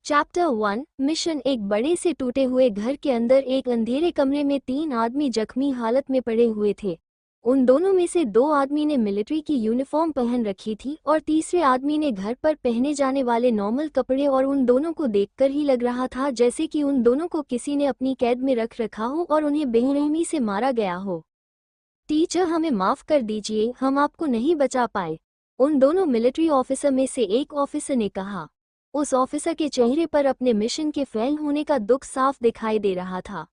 Chapter 1 mission. एक बड़े से टूटे हुए घर के अंदर एक अंधेरे कमरे में 3 आदमी जख्मी हालत में पड़े हुए थे। उन दोनों में से 2 आदमी ने मिलिट्री की यूनिफॉर्म पहन रखी थी और तीसरे आदमी ने घर पर पहने जाने वाले नॉर्मल कपड़े, और उन दोनों को देखकर ही लग रहा था जैसे कि उन दोनों को किसी ने अपनी कैद में रख रखा हो और उन्हें बेरहमी से मारा गया हो। टीचर, हमें माफ कर दीजिए, हम आपको नहीं बचा पाए, उन दोनों मिलिट्री ऑफिसर में से एक ऑफिसर ने कहा। उस ऑफिसर के चेहरे पर अपने मिशन के फेल होने का दुख साफ दिखाई दे रहा था।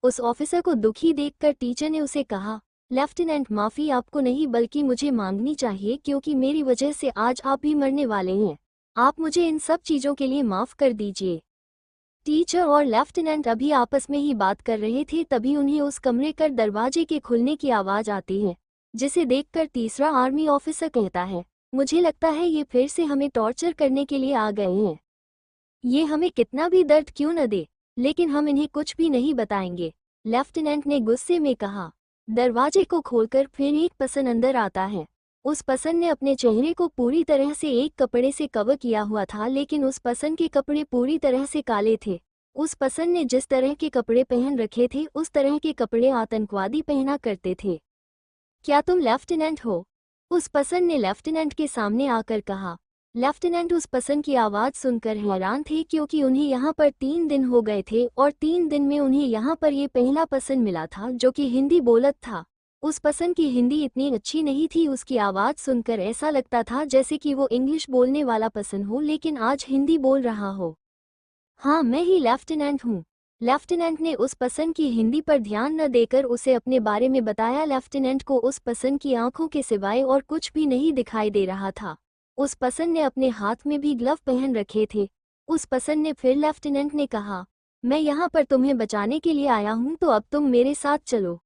उस ऑफिसर को दुखी देखकर टीचर ने उसे कहा, लेफ्टिनेंट, माफ़ी आपको नहीं बल्कि मुझे मांगनी चाहिए, क्योंकि मेरी वजह से आज आप भी मरने वाले हैं। आप मुझे इन सब चीज़ों के लिए माफ़ कर दीजिए। टीचर और लेफ्टिनेंट अभी आपस में ही बात कर रहे थे, तभी उन्हें उस कमरे कर दरवाजे के खुलने की आवाज़ आती है, जिसे देखकर तीसरा आर्मी ऑफिसर कहता है, मुझे लगता है ये फिर से हमें टॉर्चर करने के लिए आ गए हैं। ये हमें कितना भी दर्द क्यों न दे, लेकिन हम इन्हें कुछ भी नहीं बताएंगे, लेफ्टिनेंट ने गुस्से में कहा। दरवाजे को खोलकर फिर एक पर्सन अंदर आता है। उस पर्सन ने अपने चेहरे को पूरी तरह से एक कपड़े से कवर किया हुआ था, लेकिन उस पर्सन के कपड़े पूरी तरह से काले थे। उस पर्सन ने जिस तरह के कपड़े पहन रखे थे उस तरह के कपड़े आतंकवादी पहना करते थे। क्या तुम लेफ्टिनेंट हो? उस पर्सन ने लेफ्टिनेंट के सामने आकर कहा। लेफ्टिनेंट उस पर्सन की आवाज़ सुनकर हैरान थे, क्योंकि उन्हें यहाँ पर 3 दिन हो गए थे और 3 दिन में उन्हें यहाँ पर ये पहला पर्सन मिला था जो कि हिंदी बोलत था। उस पर्सन की हिंदी इतनी अच्छी नहीं थी, उसकी आवाज़ सुनकर ऐसा लगता था जैसे कि वो इंग्लिश बोलने वाला पर्सन हो लेकिन आज हिंदी बोल रहा हो। हाँ, मैं ही लेफ्टिनेंट हूँ। लेफ्टिनेंट ने उस पर्सन की हिंदी पर ध्यान न देकर उसे अपने बारे में बताया। लेफ्टिनेंट को उस पर्सन की आंखों के सिवाय और कुछ भी नहीं दिखाई दे रहा था। उस पर्सन ने अपने हाथ में भी ग्लव पहन रखे थे। उस पर्सन ने फिर लेफ्टिनेंट ने कहा, मैं यहाँ पर तुम्हें बचाने के लिए आया हूँ, तो अब तुम मेरे साथ चलो,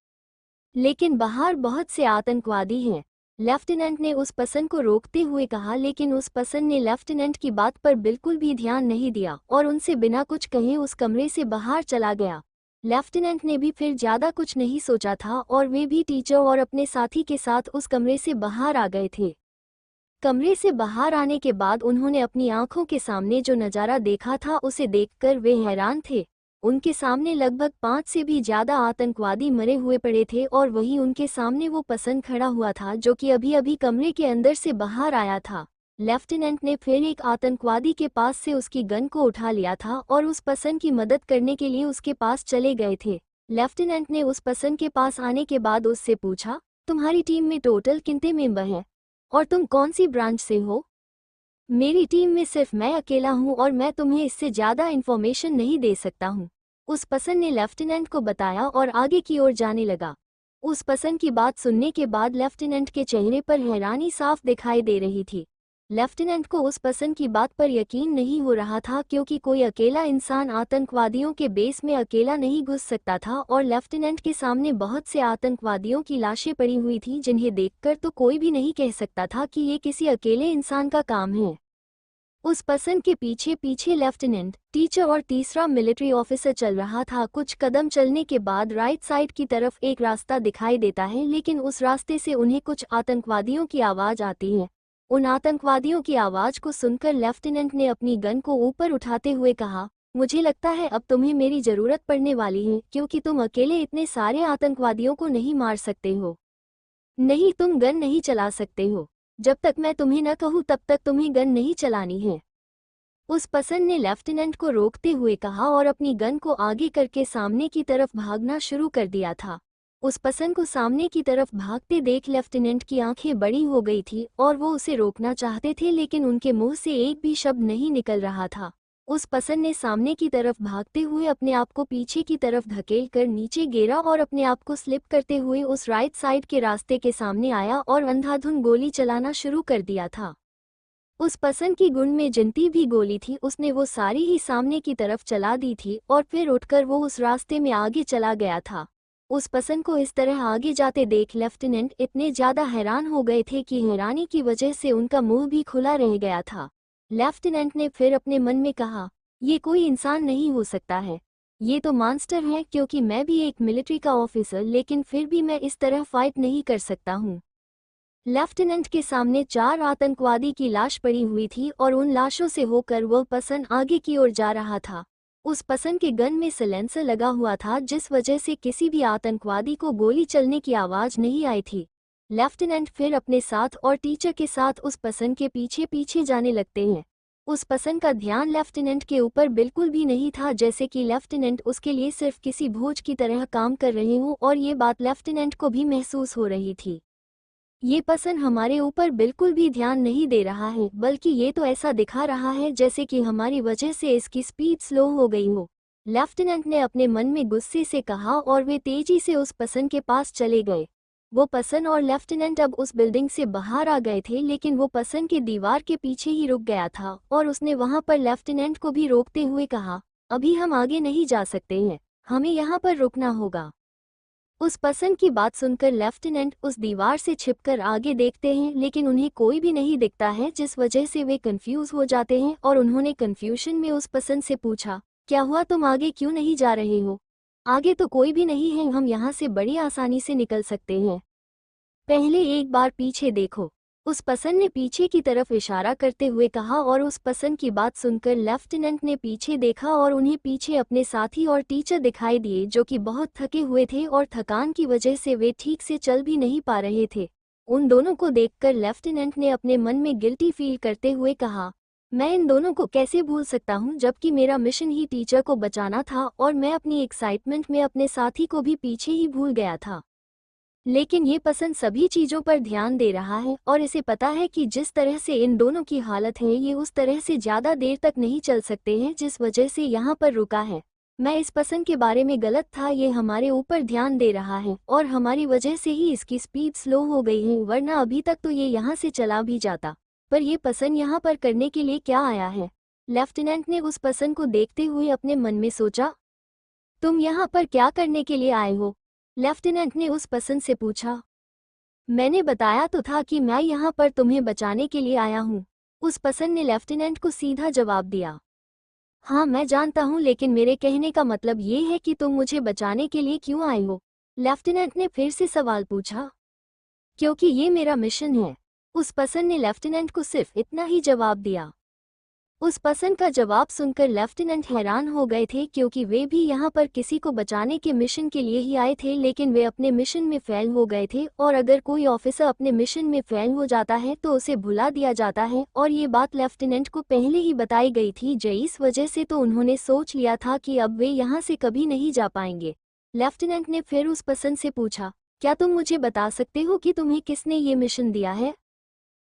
लेकिन बाहर बहुत से आतंकवादी हैं। लेफ्टिनेंट ने उस पर्सन को रोकते हुए कहा, लेकिन उस पर्सन ने लेफ्टिनेंट की बात पर बिल्कुल भी ध्यान नहीं दिया और उनसे बिना कुछ कहे उस कमरे से बाहर चला गया। लेफ्टिनेंट ने भी फिर ज़्यादा कुछ नहीं सोचा था और वे भी टीचर और अपने साथी के साथ उस कमरे से बाहर आ गए थे। कमरे से बाहर आने के बाद उन्होंने अपनी आंखों के सामने जो नज़ारा देखा था उसे देखकर वे हैरान थे। उनके सामने लगभग 5 से भी ज़्यादा आतंकवादी मरे हुए पड़े थे और वहीं उनके सामने वो पर्सन खड़ा हुआ था जो कि अभी अभी कमरे के अंदर से बाहर आया था। लेफ्टिनेंट ने फिर एक आतंकवादी के पास से उसकी गन को उठा लिया था और उस पर्सन की मदद करने के लिए उसके पास चले गए थे। लेफ्टिनेंट ने उस पर्सन के पास आने के बाद उससे पूछा, तुम्हारी टीम में टोटल कितने मेंबर हैं और तुम कौन सी ब्रांच से हो? मेरी टीम में सिर्फ मैं अकेला हूं और मैं तुम्हें इससे ज़्यादा इन्फॉर्मेशन नहीं दे सकता हूं, उस पर्सन ने लेफ्टिनेंट को बताया और आगे की ओर जाने लगा। उस पर्सन की बात सुनने के बाद लेफ्टिनेंट के चेहरे पर हैरानी साफ दिखाई दे रही थी। लेफ्टिनेंट को उस पर्सन की बात पर यकीन नहीं हो रहा था, क्योंकि कोई अकेला इंसान आतंकवादियों के बेस में अकेला नहीं घुस सकता था और लेफ्टिनेंट के सामने बहुत से आतंकवादियों की लाशें पड़ी हुई थी, जिन्हें देखकर तो कोई भी नहीं कह सकता था कि ये किसी अकेले इंसान का काम है। उस पर्सन के पीछे पीछे लेफ्टिनेंट, टीचर और तीसरा मिलिट्री ऑफिसर चल रहा था। कुछ कदम चलने के बाद राइट साइड की तरफ एक रास्ता दिखाई देता है, लेकिन उस रास्ते से उन्हें कुछ आतंकवादियों की आवाज़ आती है। उन आतंकवादियों की आवाज़ को सुनकर लेफ्टिनेंट ने अपनी गन को ऊपर उठाते हुए कहा, मुझे लगता है अब तुम्हें मेरी ज़रूरत पड़ने वाली है, क्योंकि तुम अकेले इतने सारे आतंकवादियों को नहीं मार सकते हो। नहीं, तुम गन नहीं चला सकते हो। जब तक मैं तुम्हें न कहूँ तब तक तुम्हें गन नहीं चलानी है, उस पर्सन ने लेफ्टिनेंट को रोकते हुए कहा और अपनी गन को आगे करके सामने की तरफ भागना शुरू कर दिया था। उस पर्सन को सामने की तरफ भागते देख लेफ्टिनेंट की आंखें बड़ी हो गई थी और वो उसे रोकना चाहते थे, लेकिन उनके मुंह से एक भी शब्द नहीं निकल रहा था। उस पर्सन ने सामने की तरफ भागते हुए अपने आप को पीछे की तरफ धकेल कर नीचे गिरा और अपने आप को स्लिप करते हुए उस राइट साइड के रास्ते के सामने आया और अंधाधुंध गोली चलाना शुरू कर दिया था। उस पर्सन की गुंड में जितनी भी गोली थी उसने वो सारी ही सामने की तरफ चला दी थी और फिर उठकर वो उस रास्ते में आगे चला गया था। उस पर्सन को इस तरह आगे जाते देख लेफ्टिनेंट इतने ज़्यादा हैरान हो गए थे कि हैरानी की वजह से उनका मुंह भी खुला रह गया था। लेफ्टिनेंट ने फिर अपने मन में कहा, ये कोई इंसान नहीं हो सकता है, ये तो मॉन्स्टर है, क्योंकि मैं भी एक मिलिट्री का ऑफिसर, लेकिन फिर भी मैं इस तरह फाइट नहीं कर सकता हूँ। लेफ्टिनेंट के सामने 4 आतंकवादी की लाश पड़ी हुई थी और उन लाशों से होकर वो पर्सन आगे की ओर जा रहा था। उस पर्सन के गन में सिलेंसर लगा हुआ था, जिस वजह से किसी भी आतंकवादी को गोली चलने की आवाज नहीं आई थी। लेफ्टिनेंट फिर अपने साथ और टीचर के साथ उस पर्सन के पीछे पीछे जाने लगते हैं। उस पर्सन का ध्यान लेफ्टिनेंट के ऊपर बिल्कुल भी नहीं था, जैसे कि लेफ्टिनेंट उसके लिए सिर्फ किसी बोझ की तरह काम कर रहे हों, और ये बात लेफ्टिनेंट को भी महसूस हो रही थी। ये पर्सन हमारे ऊपर बिल्कुल भी ध्यान नहीं दे रहा है, बल्कि ये तो ऐसा दिखा रहा है जैसे कि हमारी वजह से इसकी स्पीड स्लो हो गई हो। लेफ्टिनेंट ने अपने मन में गुस्से से कहा और वे तेजी से उस पर्सन के पास चले गए। वो पर्सन और लेफ्टिनेंट अब उस बिल्डिंग से बाहर आ गए थे, लेकिन वो पर्सन के दीवार के पीछे ही रुक गया था और उसने वहां पर लेफ्टिनेंट को भी रोकते हुए कहा, अभी हम आगे नहीं जा सकते हैं, हमें यहाँ पर रुकना होगा। उस पर्सन की बात सुनकर लेफ्टिनेंट उस दीवार से छिपकर आगे देखते हैं, लेकिन उन्हें कोई भी नहीं दिखता है, जिस वजह से वे कंफ्यूज हो जाते हैं और उन्होंने कंफ्यूजन में उस पर्सन से पूछा, क्या हुआ, तुम आगे क्यों नहीं जा रहे हो? आगे तो कोई भी नहीं है, हम यहाँ से बड़ी आसानी से निकल सकते हैं। पहले एक बार पीछे देखो, उस पर्सन ने पीछे की तरफ इशारा करते हुए कहा, और उस पर्सन की बात सुनकर लेफ्टिनेंट ने पीछे देखा और उन्हें पीछे अपने साथी और टीचर दिखाई दिए, जो कि बहुत थके हुए थे और थकान की वजह से वे ठीक से चल भी नहीं पा रहे थे। उन दोनों को देखकर लेफ्टिनेंट ने अपने मन में गिल्टी फील करते हुए कहा, मैं इन दोनों को कैसे भूल सकता हूँ, जबकि मेरा मिशन ही टीचर को बचाना था और मैं अपनी एक्साइटमेंट में अपने साथी को भी पीछे ही भूल गया था। लेकिन ये पर्सन सभी चीजों पर ध्यान दे रहा है और इसे पता है कि जिस तरह से इन दोनों की हालत है, ये उस तरह से ज्यादा देर तक नहीं चल सकते हैं, जिस वजह से यहाँ पर रुका है। मैं इस पर्सन के बारे में गलत था, ये हमारे ऊपर ध्यान दे रहा है और हमारी वजह से ही इसकी स्पीड स्लो हो गई है, वरना अभी तक तो ये यहाँ से चला भी जाता। पर ये पर्सन यहाँ पर करने के लिए क्या आया है? लेफ्टिनेंट ने उस पर्सन को देखते हुए अपने मन में सोचा, तुम यहाँ पर क्या करने के लिए आए हो? लेफ्टिनेंट ने उस पर्सन से पूछा। मैंने बताया तो था कि मैं यहाँ पर तुम्हें बचाने के लिए आया हूँ। उस पर्सन ने लेफ्टिनेंट को सीधा जवाब दिया। हाँ, मैं जानता हूँ, लेकिन मेरे कहने का मतलब ये है कि तुम मुझे बचाने के लिए क्यों आए हो? लेफ्टिनेंट ने फिर से सवाल पूछा। क्योंकि ये मेरा मिशन है। उस पर्सन ने लेफ्टिनेंट को सिर्फ इतना ही जवाब दिया। उस पर्सन का जवाब सुनकर लेफ्टिनेंट हैरान हो गए थे, क्योंकि वे भी यहाँ पर किसी को बचाने के मिशन के लिए ही आए थे, लेकिन वे अपने मिशन में फेल हो गए थे। और अगर कोई ऑफिसर अपने मिशन में फेल हो जाता है तो उसे भुला दिया जाता है, और ये बात लेफ्टिनेंट को पहले ही बताई गई थी, इस वजह से तो उन्होंने सोच लिया था कि अब वे यहाँ से कभी नहीं जा पाएंगे। लेफ्टिनेंट ने फिर उस पर्सन से पूछा, क्या तुम मुझे बता सकते हो कि तुम्हें किसने ये मिशन दिया है?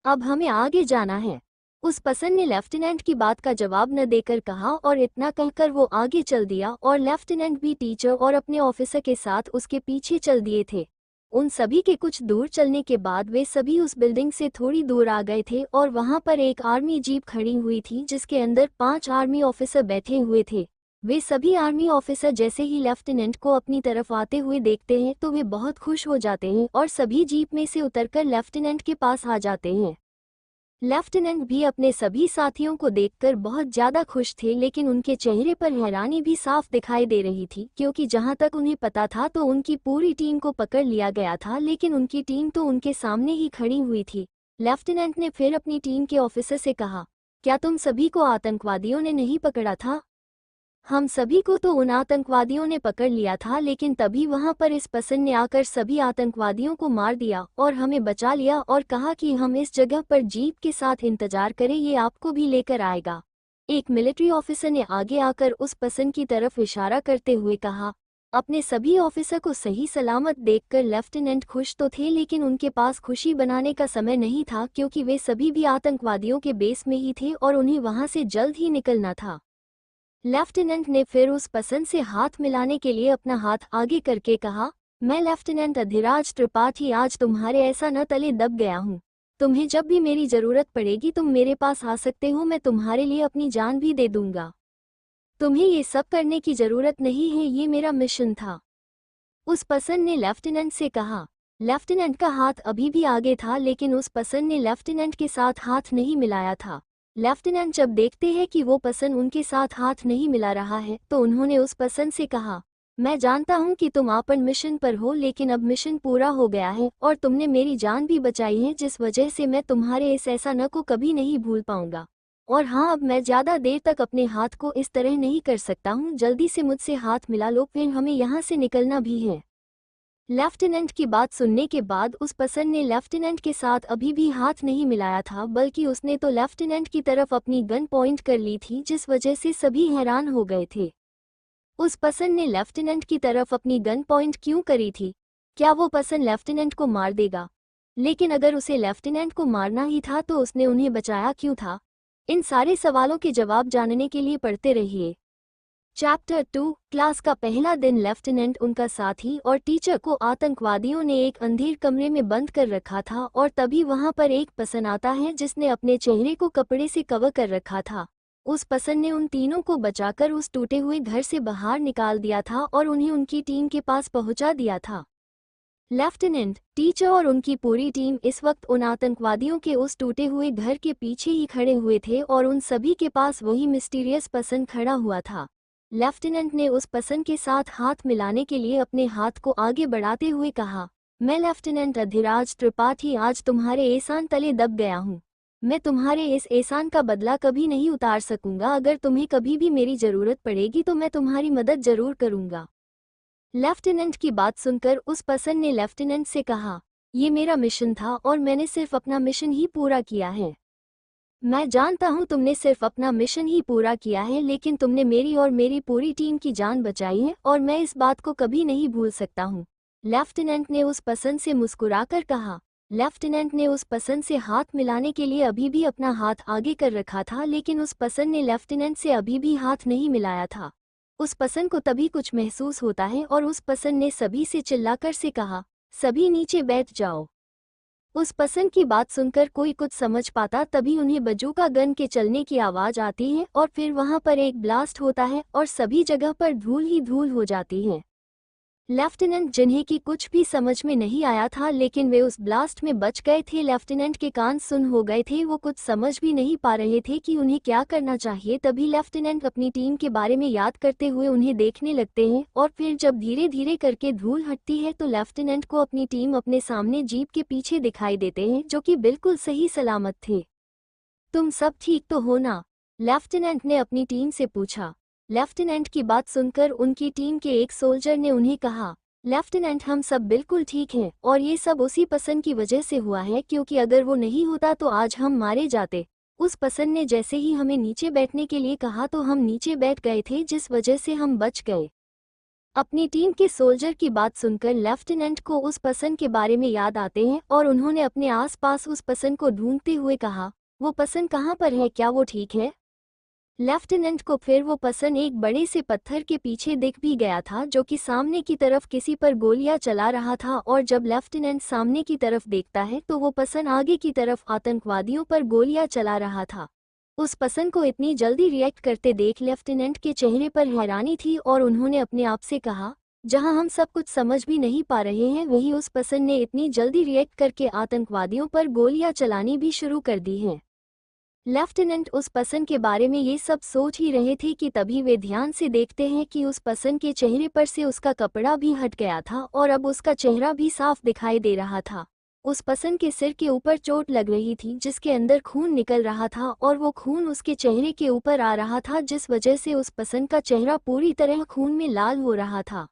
अब हमें आगे जाना है। उस पर्सन ने लेफ्टिनेंट की बात का जवाब न देकर कहा, और इतना कहकर वो आगे चल दिया और लेफ्टिनेंट भी टीचर और अपने ऑफिसर के साथ उसके पीछे चल दिए थे। उन सभी के कुछ दूर चलने के बाद वे सभी उस बिल्डिंग से थोड़ी दूर आ गए थे और वहां पर एक आर्मी जीप खड़ी हुई थी, जिसके अंदर 5 आर्मी ऑफिसर बैठे हुए थे। वे सभी आर्मी ऑफिसर जैसे ही लेफ्टिनेंट को अपनी तरफ आते हुए देखते हैं तो वे बहुत खुश हो जाते हैं और सभी जीप में से उतरकर लेफ्टिनेंट के पास आ जाते हैं। लेफ्टिनेंट भी अपने सभी साथियों को देखकर बहुत ज्यादा खुश थे, लेकिन उनके चेहरे पर हैरानी भी साफ दिखाई दे रही थी, क्योंकि जहां तक उन्हें पता था तो उनकी पूरी टीम को पकड़ लिया गया था, लेकिन उनकी टीम तो उनके सामने ही खड़ी हुई थी। लेफ्टिनेंट ने फिर अपनी टीम के ऑफिसर से कहा, क्या तुम सभी को आतंकवादियों ने नहीं पकड़ा था? हम सभी को तो उन आतंकवादियों ने पकड़ लिया था, लेकिन तभी वहां पर इस पर्सन ने आकर सभी आतंकवादियों को मार दिया और हमें बचा लिया और कहा कि हम इस जगह पर जीप के साथ इंतजार करें, ये आपको भी लेकर आएगा। एक मिलिट्री ऑफिसर ने आगे आकर उस पर्सन की तरफ इशारा करते हुए कहा। अपने सभी ऑफिसर को सही सलामत देखकर लेफ्टिनेंट खुश तो थे, लेकिन उनके पास खुशी बनाने का समय नहीं था, क्योंकि वे सभी भी आतंकवादियों के बेस में ही थे और उन्हें वहां से जल्द ही निकलना था। लेफ्टिनेंट ने फिर उस पर्सन से हाथ मिलाने के लिए अपना हाथ आगे करके कहा, मैं लेफ्टिनेंट अधिराज त्रिपाठी आज तुम्हारे ऐसा न तले दब गया हूँ। तुम्हें जब भी मेरी जरूरत पड़ेगी तुम मेरे पास आ सकते हो, मैं तुम्हारे लिए अपनी जान भी दे दूंगा। तुम्हें ये सब करने की जरूरत नहीं है, ये मेरा मिशन था। उस पर्सन ने लेफ्टिनेंट से कहा। लेफ्टिनेंट का हाथ अभी भी आगे था, लेकिन उस पर्सन ने लेफ्टिनेंट के साथ हाथ नहीं मिलाया था। लेफ्टिनेंट जब देखते हैं कि वो पर्सन उनके साथ हाथ नहीं मिला रहा है तो उन्होंने उस पर्सन से कहा, मैं जानता हूँ कि तुम अपन मिशन पर हो, लेकिन अब मिशन पूरा हो गया है और तुमने मेरी जान भी बचाई है, जिस वजह से मैं तुम्हारे इस एहसान को कभी नहीं भूल पाऊंगा। और हाँ, अब मैं ज़्यादा देर तक अपने हाथ को इस तरह नहीं कर सकता हूँ। जल्दी से मुझसे हाथ मिला लो, फिर हमें यहाँ से निकलना भी है। लेफ्टिनेंट की बात सुनने के बाद उस पर्सन ने लेफ्टिनेंट के साथ अभी भी हाथ नहीं मिलाया था, बल्कि उसने तो लेफ्टिनेंट की तरफ अपनी गन पॉइंट कर ली थी, जिस वजह से सभी हैरान हो गए थे। उस पर्सन ने लेफ्टिनेंट की तरफ अपनी गन पॉइंट क्यों करी थी? क्या वो पर्सन लेफ्टिनेंट को मार देगा? लेकिन अगर उसे लेफ्टिनेंट को मारना ही था तो उसने उन्हें बचाया क्यों था? इन सारे सवालों के जवाब जानने के लिए पढ़ते रहिए। चैप्टर 2। क्लास का पहला दिन। लेफ्टिनेंट, उनका साथी और टीचर को आतंकवादियों ने एक अंधेर कमरे में बंद कर रखा था और तभी वहां पर एक पर्सन आता है जिसने अपने चेहरे को कपड़े से कवर कर रखा था। उस पर्सन ने उन तीनों को बचाकर उस टूटे हुए घर से बाहर निकाल दिया था और उन्हें उनकी टीम के पास पहुंचा दिया था। लेफ्टिनेंट, टीचर और उनकी पूरी टीम इस वक्त उन आतंकवादियों के उस टूटे हुए घर के पीछे ही खड़े हुए थे और उन सभी के पास वही मिस्टीरियस पर्सन खड़ा हुआ था। लेफ्टिनेंट ने उस पर्सन के साथ हाथ मिलाने के लिए अपने हाथ को आगे बढ़ाते हुए कहा, मैं लेफ्टिनेंट अधिराज त्रिपाठी आज तुम्हारे एहसान तले दब गया हूँ। मैं तुम्हारे इस एहसान का बदला कभी नहीं उतार सकूंगा। अगर तुम्हें कभी भी मेरी जरूरत पड़ेगी तो मैं तुम्हारी मदद जरूर करूंगा। लेफ्टिनेंट की बात सुनकर उस पर्सन ने लेफ्टिनेंट से कहा, ये मेरा मिशन था और मैंने सिर्फ अपना मिशन ही पूरा किया है। मैं जानता हूँ तुमने सिर्फ अपना मिशन ही पूरा किया है, लेकिन तुमने मेरी और मेरी पूरी टीम की जान बचाई है और मैं इस बात को कभी नहीं भूल सकता हूँ। लेफ्टिनेंट ने उस पर्सन से मुस्कुराकर कहा। लेफ्टिनेंट ने उस पर्सन से हाथ मिलाने के लिए अभी भी अपना हाथ आगे कर रखा था, लेकिन उस पर्सन ने लेफ्टिनेंट से अभी भी हाथ नहीं मिलाया था। उस पर्सन को तभी कुछ महसूस होता है और उस पर्सन ने सभी से चिल्लाकर से कहा, सभी नीचे बैठ जाओ। उस पर्सन की बात सुनकर कोई कुछ समझ पाता तभी उन्हें बजूका गन के चलने की आवाज आती है और फिर वहां पर एक ब्लास्ट होता है और सभी जगह पर धूल ही धूल हो जाती है। लेफ्टिनेंट, जिन्हें कि कुछ भी समझ में नहीं आया था, लेकिन वे उस ब्लास्ट में बच गए थे। लेफ्टिनेंट के कान सुन हो गए थे, वो कुछ समझ भी नहीं पा रहे थे कि उन्हें क्या करना चाहिए। तभी लेफ्टिनेंट अपनी टीम के बारे में याद करते हुए उन्हें देखने लगते हैं और फिर जब धीरे धीरे करके धूल हटती है तो लेफ्टिनेंट को अपनी टीम अपने सामने जीप के पीछे दिखाई देते हैं, जो कि बिल्कुल सही सलामत थे। तुम सब ठीक तो हो ना? लेफ्टिनेंट ने अपनी टीम से पूछा। लेफ्टिनेंट की बात सुनकर उनकी टीम के एक सोल्जर ने उन्हें कहा, लेफ्टिनेंट, हम सब बिल्कुल ठीक हैं और ये सब उसी पर्सन की वजह से हुआ है, क्योंकि अगर वो नहीं होता तो आज हम मारे जाते। उस पर्सन ने जैसे ही हमें नीचे बैठने के लिए कहा तो हम नीचे बैठ गए थे, जिस वजह से हम बच गए। अपनी टीम के सोल्जर की बात सुनकर लेफ्टिनेंट को उस पर्सन के बारे में याद आते हैं और उन्होंने अपने आसपास उस पर्सन को ढूंढते हुए कहा, वो पर्सन कहाँ पर है? क्या वो ठीक है? लेफ्टिनेंट को फिर वो पर्सन एक बड़े से पत्थर के पीछे दिख भी गया था, जो कि सामने की तरफ किसी पर गोलियां चला रहा था। और जब लेफ्टिनेंट सामने की तरफ देखता है तो वो पर्सन आगे की तरफ आतंकवादियों पर गोलियां चला रहा था। उस पर्सन को इतनी जल्दी रिएक्ट करते देख लेफ्टिनेंट के चेहरे पर हैरानी थी और उन्होंने अपने आप से कहा, जहां हम सब कुछ समझ भी नहीं पा रहे हैं, वहीं उस पर्सन ने इतनी जल्दी रिएक्ट करके आतंकवादियों पर गोलियां चलानी भी शुरू कर दी हैं। लेफ्टिनेंट उस पर्सन के बारे में ये सब सोच ही रहे थे कि तभी वे ध्यान से देखते हैं कि उस पर्सन के चेहरे पर से उसका कपड़ा भी हट गया था और अब उसका चेहरा भी साफ दिखाई दे रहा था। उस पर्सन के सिर के ऊपर चोट लग रही थी, जिसके अंदर खून निकल रहा था और वो खून उसके चेहरे के ऊपर आ रहा था, जिस वजह से उस पर्सन का चेहरा पूरी तरह खून में लाल हो रहा था।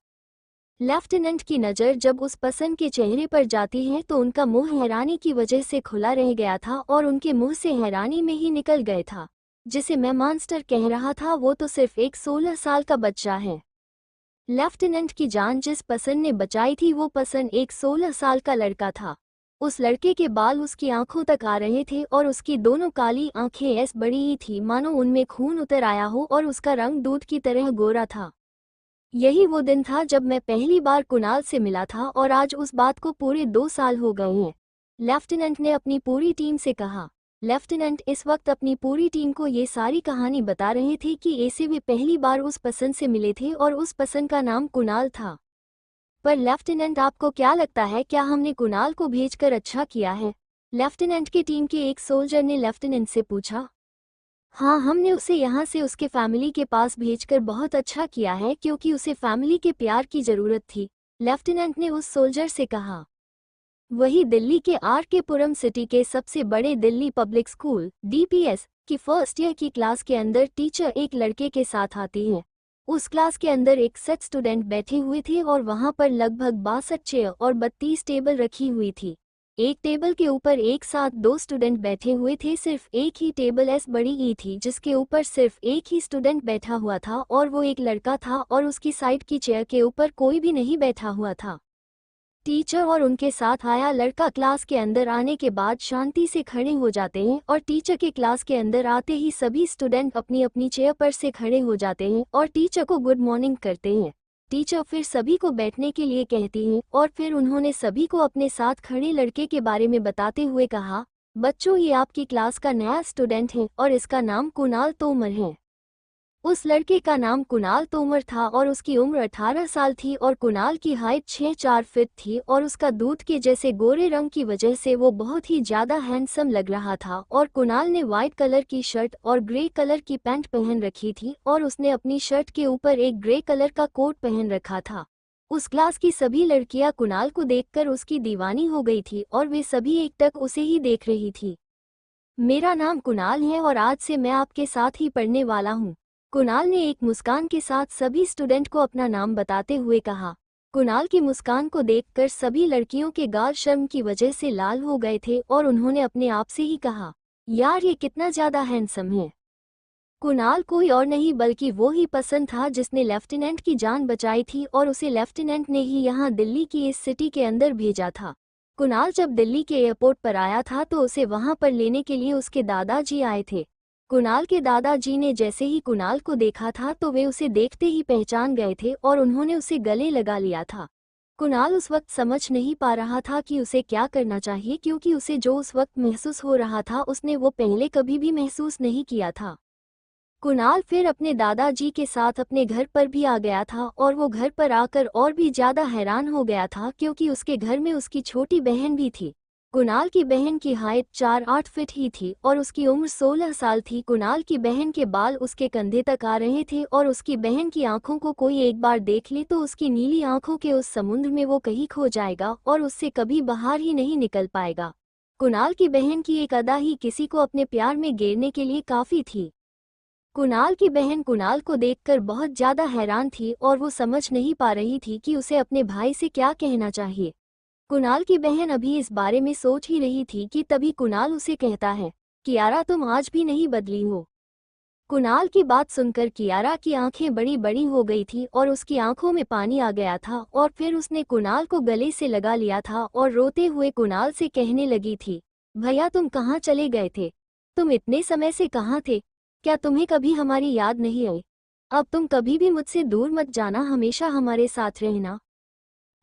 लेफ्टिनेंट की नज़र जब उस पर्सन के चेहरे पर जाती है तो उनका मुंह हैरानी की वजह से खुला रह गया था और उनके मुंह से हैरानी में ही निकल गए था, जिसे मैं मॉन्स्टर कह रहा था वो तो सिर्फ एक 16 साल का बच्चा है। लेफ्टिनेंट की जान जिस पर्सन ने बचाई थी वो पर्सन एक 16 साल का लड़का था। उस लड़के के बाल उसकी आंखों तक आ रहे थे और उसकी दोनों काली आंखें ऐस बड़ी ही थी मानो उनमें खून उतर आया हो और उसका रंग दूध की तरह गोरा था। यही वो दिन था जब मैं पहली बार कुणाल से मिला था और आज उस बात को पूरे 2 साल हो गए हैं। लेफ्टिनेंट ने अपनी पूरी टीम से कहा। लेफ्टिनेंट इस वक्त अपनी पूरी टीम को ये सारी कहानी बता रहे थे कि ऐसे वे पहली बार उस पर्सन से मिले थे और उस पर्सन का नाम कुणाल था। पर लेफ्टिनेंट, आपको क्या लगता है, क्या हमने कुणाल को भेजकर अच्छा किया है? लेफ्टिनेंट की टीम के एक सोल्जर ने लेफ्टिनेंट से पूछा। हाँ, हमने उसे यहाँ से उसके फैमिली के पास भेजकर बहुत अच्छा किया है क्योंकि उसे फैमिली के प्यार की जरूरत थी, लेफ्टिनेंट ने उस सोल्जर से कहा। वही दिल्ली के आर के पुरम सिटी के सबसे बड़े दिल्ली पब्लिक स्कूल डीपीएस की फर्स्ट ईयर की क्लास के अंदर टीचर एक लड़के के साथ आती है। उस क्लास के अंदर एक सेट स्टूडेंट बैठे हुए थे और वहां पर लगभग 62 चेयर और 32 टेबल रखी हुई थी। एक टेबल के ऊपर एक साथ दो स्टूडेंट बैठे हुए थे। सिर्फ एक ही टेबल ऐस बड़ी ही थी जिसके ऊपर सिर्फ एक ही स्टूडेंट बैठा हुआ था और वो एक लड़का था और उसकी साइड की चेयर के ऊपर कोई भी नहीं बैठा हुआ था। टीचर और उनके साथ आया लड़का क्लास के अंदर आने के बाद शांति से खड़े हो जाते हैं और टीचर के क्लास के अंदर आते ही सभी स्टूडेंट अपनी अपनी चेयर पर से खड़े हो जाते हैं और टीचर को गुड मॉर्निंग करते हैं। टीचर फिर सभी को बैठने के लिए कहती हैं और फिर उन्होंने सभी को अपने साथ खड़े लड़के के बारे में बताते हुए कहा, बच्चों ये आपकी क्लास का नया स्टूडेंट है और इसका नाम कुणाल तोमर है। उस लड़के का नाम कुणाल तोमर था और उसकी उम्र 18 साल थी और कुणाल की हाइट 6'4" थी और उसका दूध के जैसे गोरे रंग की वजह से वो बहुत ही ज्यादा हैंडसम लग रहा था। और कुणाल ने व्हाइट कलर की शर्ट और ग्रे कलर की पैंट पहन रखी थी और उसने अपनी शर्ट के ऊपर एक ग्रे कलर का कोट पहन रखा था। उस क्लास की सभी लड़कियां कुणाल को देखकर उसकी दीवानी हो गई थी और वे सभी एकटक उसे ही देख रही थी। मेरा नाम कुणाल है और आज से मैं आपके साथ ही पढ़ने वाला हूँ, कुणाल ने एक मुस्कान के साथ सभी स्टूडेंट को अपना नाम बताते हुए कहा। कुणाल की मुस्कान को देखकर सभी लड़कियों के गाल शर्म की वजह से लाल हो गए थे और उन्होंने अपने आप से ही कहा, यार ये कितना ज्यादा हैंडसम है। कुणाल कोई और नहीं बल्कि वो ही पसंद था जिसने लेफ्टिनेंट की जान बचाई थी और उसे लेफ्टिनेंट ने ही यहाँ दिल्ली की इस सिटी के अंदर भेजा था। कुणाल जब दिल्ली के एयरपोर्ट पर आया था तो उसे वहां पर लेने के लिए उसके दादाजी आए थे। कुणाल के दादाजी ने जैसे ही कुणाल को देखा था तो वे उसे देखते ही पहचान गए थे और उन्होंने उसे गले लगा लिया था। कुणाल उस वक्त समझ नहीं पा रहा था कि उसे क्या करना चाहिए क्योंकि उसे जो उस वक्त महसूस हो रहा था उसने वो पहले कभी भी महसूस नहीं किया था। कुणाल फिर अपने दादाजी के साथ अपने घर पर भी आ गया था और वो घर पर आकर और भी ज्यादा हैरान हो गया था क्योंकि उसके घर में उसकी छोटी बहन भी थी। कुणाल की बहन की हाइट 4'8" ही थी और उसकी उम्र 16 साल थी। कुणाल की बहन के बाल उसके कंधे तक आ रहे थे और उसकी बहन की आंखों को कोई एक बार देख ले तो उसकी नीली आंखों के उस समुद्र में वो कहीं खो जाएगा और उससे कभी बाहर ही नहीं निकल पाएगा। कुणाल की बहन की एक अदा ही किसी को अपने प्यार में घेरने के लिए काफी थी। कुणाल की बहन कुणाल को देखकर बहुत ज्यादा हैरान थी और वो समझ नहीं पा रही थी कि उसे अपने भाई से क्या कहना चाहिए। कुणाल की बहन अभी इस बारे में सोच ही रही थी कि तभी कुणाल उसे कहता है, कियारा तुम आज भी नहीं बदली हो। कुणाल की बात सुनकर कियारा की आंखें बड़ी बड़ी हो गई थी और उसकी आंखों में पानी आ गया था और फिर उसने कुणाल को गले से लगा लिया था और रोते हुए कुणाल से कहने लगी थी, भैया तुम कहाँ चले गए थे? तुम इतने समय से कहाँ थे? क्या तुम्हें कभी हमारी याद नहीं आई? अब तुम कभी भी मुझसे दूर मत जाना, हमेशा हमारे साथ रहना।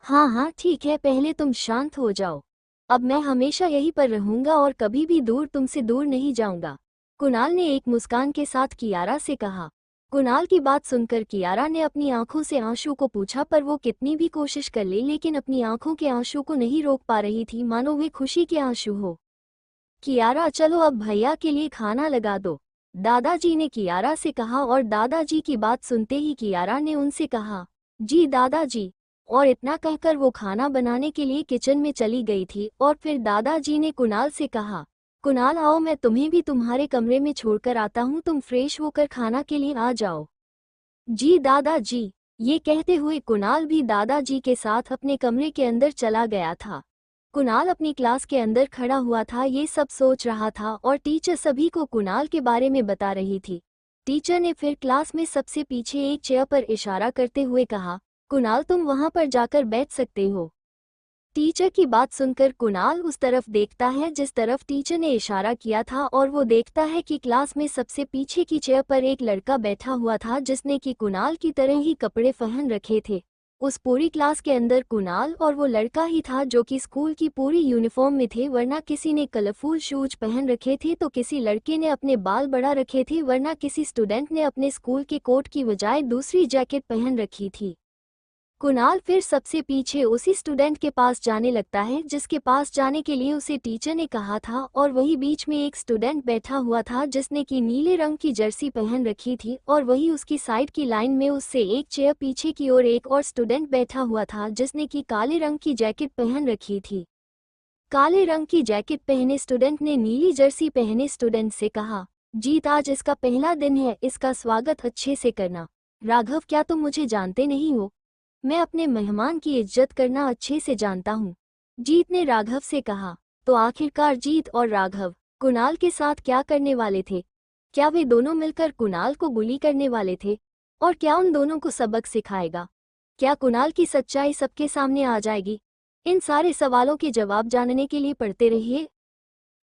हाँ हाँ ठीक है, पहले तुम शांत हो जाओ। अब मैं हमेशा यहीं पर रहूंगा और कभी भी तुमसे दूर नहीं जाऊंगा, कुणाल ने एक मुस्कान के साथ कियारा से कहा। कुणाल की बात सुनकर कियारा ने अपनी आंखों से आंसू को पूछा पर वो कितनी भी कोशिश कर ले लेकिन अपनी आंखों के आंसू को नहीं रोक पा रही थी, मानो वे खुशी के आंसू हो। कियारा चलो अब भैया के लिए खाना लगा दो, दादाजी ने कियारा से कहा और दादाजी की बात सुनते ही कियारा ने उनसे कहा, जी दादाजी। और इतना कहकर वो खाना बनाने के लिए किचन में चली गई थी और फिर दादाजी ने कुणाल से कहा, कुणाल आओ मैं तुम्हें भी तुम्हारे कमरे में छोड़कर आता हूँ, तुम फ्रेश होकर खाना के लिए आ जाओ। जी दादाजी। ये कहते हुए कुणाल भी दादाजी के साथ अपने कमरे के अंदर चला गया था। कुणाल अपनी क्लास के अंदर खड़ा हुआ था, ये सब सोच रहा था और टीचर सभी को कुणाल के बारे में बता रही थी। टीचर ने फिर क्लास में सबसे पीछे एक चेयर पर इशारा करते हुए कहा, कुणाल तुम वहां पर जाकर बैठ सकते हो। टीचर की बात सुनकर कुणाल उस तरफ देखता है जिस तरफ टीचर ने इशारा किया था और वो देखता है कि क्लास में सबसे पीछे की चेयर पर एक लड़का बैठा हुआ था जिसने कि कुणाल की तरह ही कपड़े पहन रखे थे। उस पूरी क्लास के अंदर कुणाल और वो लड़का ही था जो कि स्कूल की पूरी यूनिफॉर्म में थे, वरना किसी ने कलरफुल शूज पहन रखे थे तो किसी लड़के ने अपने बाल बढ़ा रखे थे, वरना किसी स्टूडेंट ने अपने स्कूल के कोट की बजाय दूसरी जैकेट पहन रखी थी। कुणाल फिर सबसे पीछे उसी स्टूडेंट के पास जाने लगता है जिसके पास जाने के लिए उसे टीचर ने कहा था, और वही बीच में एक स्टूडेंट बैठा हुआ था जिसने की नीले रंग की जर्सी पहन रखी थी, और वही उसकी साइड की लाइन में उससे एक चेयर पीछे की ओर एक और स्टूडेंट बैठा हुआ था जिसने की काले रंग की जैकेट पहन रखी थी। काले रंग की जैकेट पहने स्टूडेंट ने नीली जर्सी पहने स्टूडेंट से कहा, जीत आज इसका पहला दिन है, इसका स्वागत अच्छे से करना। राघव, क्या तुम मुझे जानते नहीं हो? मैं अपने मेहमान की इज्जत करना अच्छे से जानता हूँ। जीत ने राघव से कहा। तो आखिरकार जीत और राघव कुणाल के साथ क्या करने वाले थे? क्या वे दोनों मिलकर कुणाल को बुली करने वाले थे? और क्या उन दोनों को सबक सिखाएगा? क्या कुणाल की सच्चाई सबके सामने आ जाएगी? इन सारे सवालों के जवाब जानने के लिए पढ़ते रहिए